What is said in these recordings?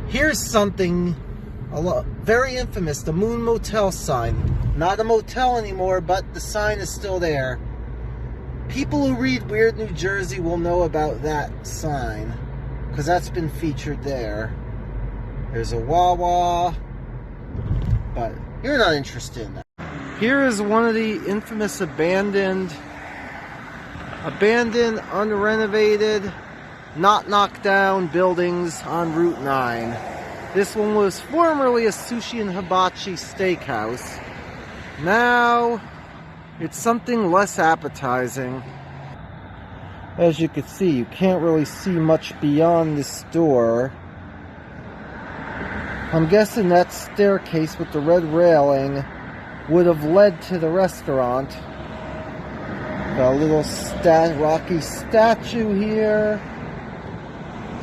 Here's something very infamous, the Moon Motel sign. Not a motel anymore, but the sign is still there. People who read Weird New Jersey will know about that sign, because that's been featured there. There's a Wawa, but you're not interested in that. Here is one of the infamous abandoned, unrenovated, not knocked down buildings on Route 9. This one was formerly a sushi and hibachi steakhouse. Now, it's something less appetizing. As you can see, you can't really see much beyond this door. I'm guessing that staircase with the red railing would have led to the restaurant. Got a little rocky statue here.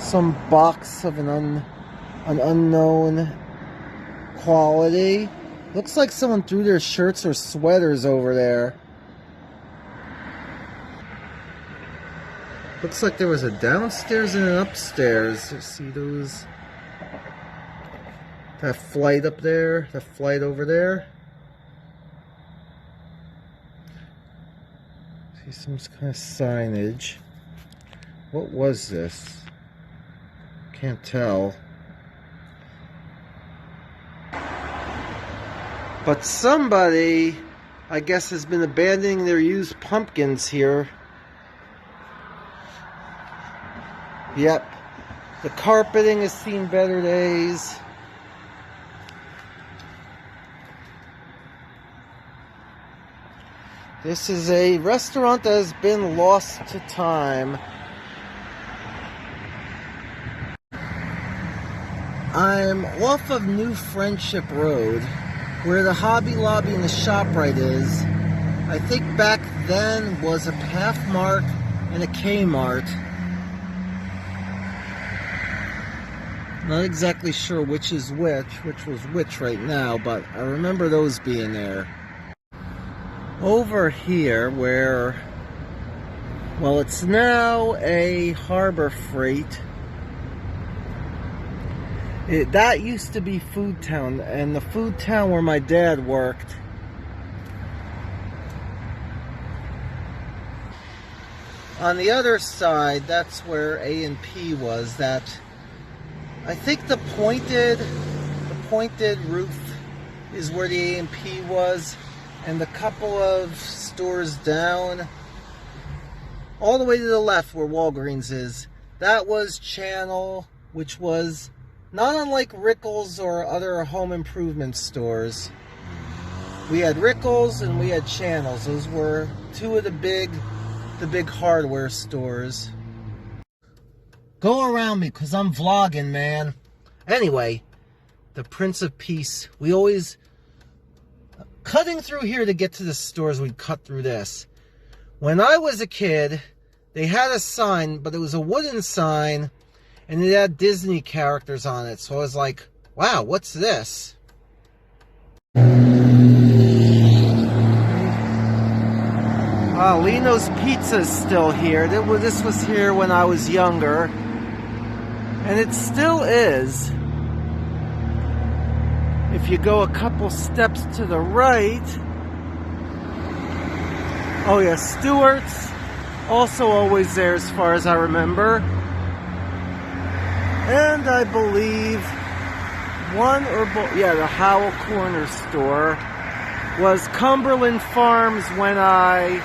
Some box of an unknown quality. Looks like someone threw their shirts or sweaters over there. Looks like there was a downstairs and an upstairs. You see those? That flight up there, that flight over there. See some kind of signage. What was this? Can't tell. But somebody, I guess, has been abandoning their used pumpkins here. Yep. The carpeting has seen better days. This is a restaurant that has been lost to time. I'm off of New Friendship Road, where the Hobby Lobby and the ShopRite is. I think back then was a Pathmark and a Kmart. Not exactly sure which is which was which right now, but I remember those being there. Over here where, well, it's now a Harbor Freight. That used to be Food Town, and the Food Town where my dad worked. On the other side, that's where A&P was. That, I think the pointed roof is where the A&P was, and the couple of stores down, all the way to the left where Walgreens is, that was Channel, which was not unlike Rickles or other home improvement stores. We had Rickles and we had Channels. Those were two of the big hardware stores. Go around me, because I'm vlogging, man. Anyway, the Prince of Peace. We always, cutting through here to get to the stores, we'd cut through this. When I was a kid, they had a sign, but it was a wooden sign, and it had Disney characters on it. So I was like, wow, what's this? Lino's Pizza is still here. This was here when I was younger. And it still is. If you go a couple steps to the right. Oh yeah, Stewart's. Also always there as far as I remember. And I believe one or both, yeah, the Howell Corner Store was Cumberland Farms when I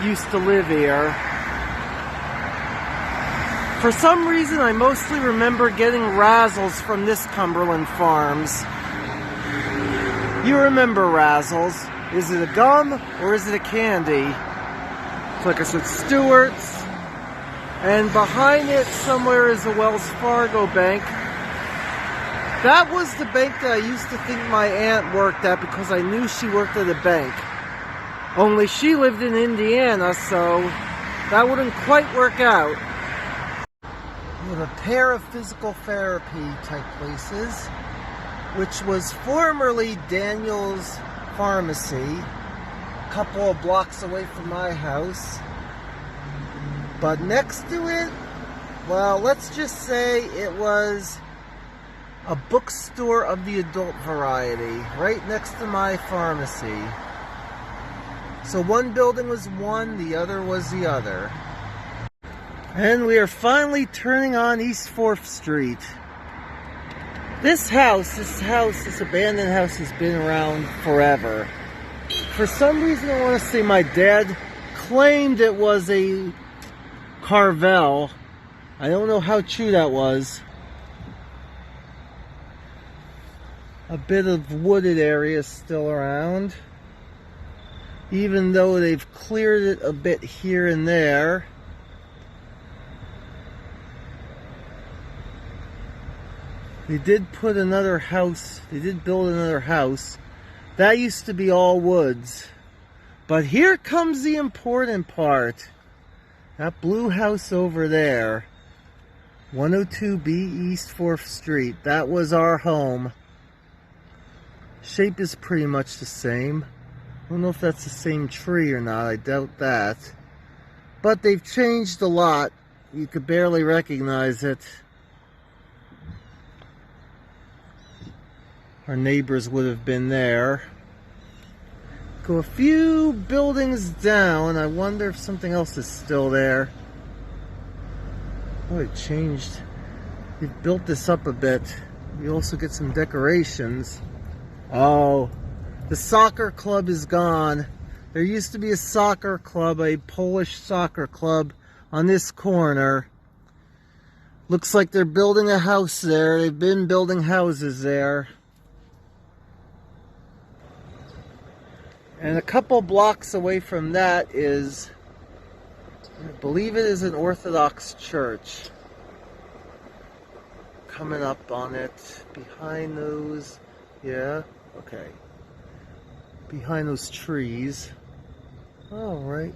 used to live here. For some reason, I mostly remember getting Razzles from this Cumberland Farms. You remember Razzles. Is it a gum or is it a candy? So like I said, Stewart's. And behind it somewhere is the Wells Fargo Bank. That was the bank that I used to think my aunt worked at because I knew she worked at a bank. Only she lived in Indiana, so that wouldn't quite work out. We have a pair of physical therapy type places, which was formerly Daniel's Pharmacy, a couple of blocks away from my house. But next to it, well, let's just say it was a bookstore of the adult variety right next to my pharmacy. So one building was one, the other was the other. And we are finally turning on East 4th Street. This abandoned house has been around forever. For some reason, I want to say my dad claimed it was a Carvel. I don't know how true that was. A bit of wooded area still around. Even though they've cleared it a bit here and there. They did put another house, they did build another house. That used to be all woods. But here comes the important part. That blue house over there. 102B East 4th Street. That was our home. Shape is pretty much the same. I don't know if that's the same tree or not. I doubt that. But they've changed a lot. You could barely recognize it. Our neighbors would have been there. Go a few buildings down. I wonder if something else is still there. Oh, it changed. They've built this up a bit. We also get some decorations. Oh, the soccer club is gone. There used to be a soccer club, a Polish soccer club on this corner. Looks like they're building a house there. They've been building houses there. And a couple blocks away from that is, I believe it is an Orthodox church. Coming up on it, behind those, yeah, okay. Behind those trees. All right.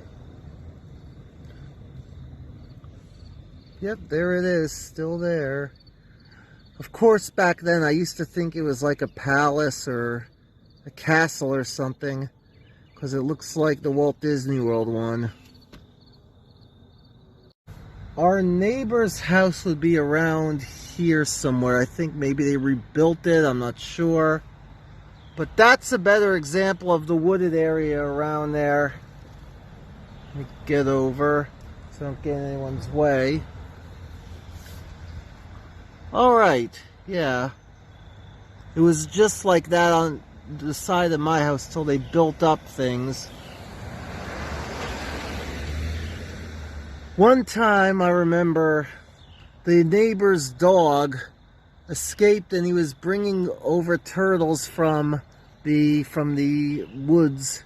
Yep, there it is, still there. Of course, back then I used to think it was like a palace or a castle or something, because it looks like the Walt Disney World one. Our neighbor's house would be around here somewhere. I think maybe they rebuilt it, I'm not sure. But that's a better example of the wooded area around there. Let me get over so I don't get in anyone's way. Alright, yeah. It was just like that on the side of my house till they built up things. One time I remember the neighbor's dog escaped and he was bringing over turtles from the woods.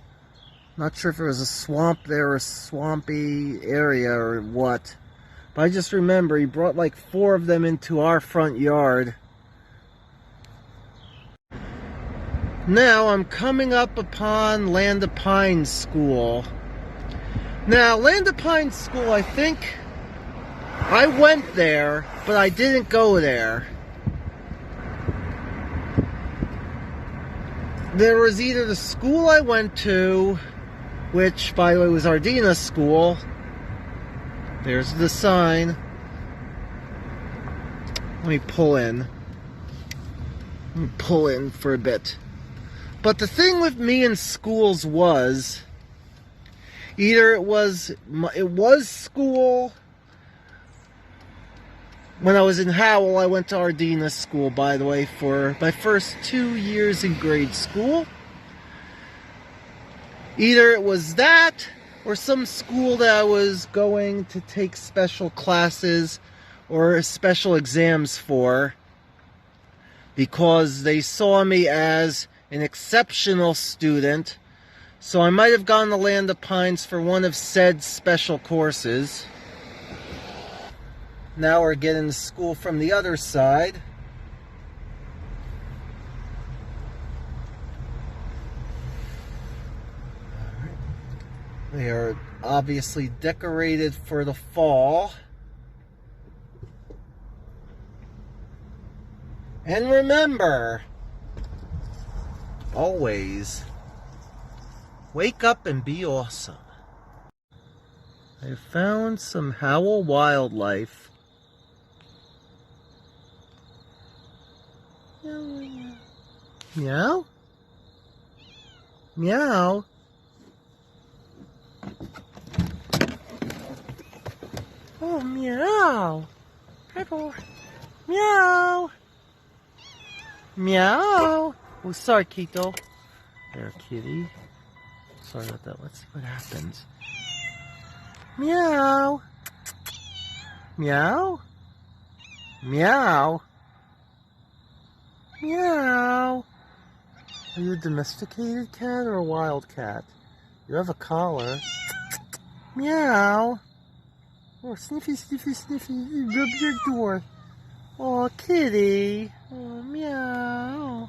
Not sure if it was a swamp there or a swampy area or what. But I just remember he brought like 4 of them into our front yard. Now I'm coming up upon Land of Pines School. Now, Land of Pines School, I think I went there, but I didn't go there. There was either the school I went to, which, by the way, was Ardina School. There's the sign. Let me pull in. Let me pull in for a bit. But the thing with me in schools was, either it was school. When I was in Howell, I went to Ardina School, by the way, for my first 2 years in grade school. Either it was that, or some school that I was going to take special classes or special exams for, because they saw me as an exceptional student. So I might have gone to Land of Pines for one of said special courses. Now we're getting to school from the other side. They are obviously decorated for the fall. And remember, always, wake up and be awesome. I found some Howell wildlife. Meow? Meow? Oh, meow. Hi, boy. Meow. Meow. Oh, sorry, Kito. There, kitty. Sorry about that. Let's see what happens. Meow. Meow. Meow. Meow. Are you a domesticated cat or a wild cat? You have a collar. Meow. Oh, sniffy, sniffy, sniffy. Rub your door. Oh, kitty. Oh, meow.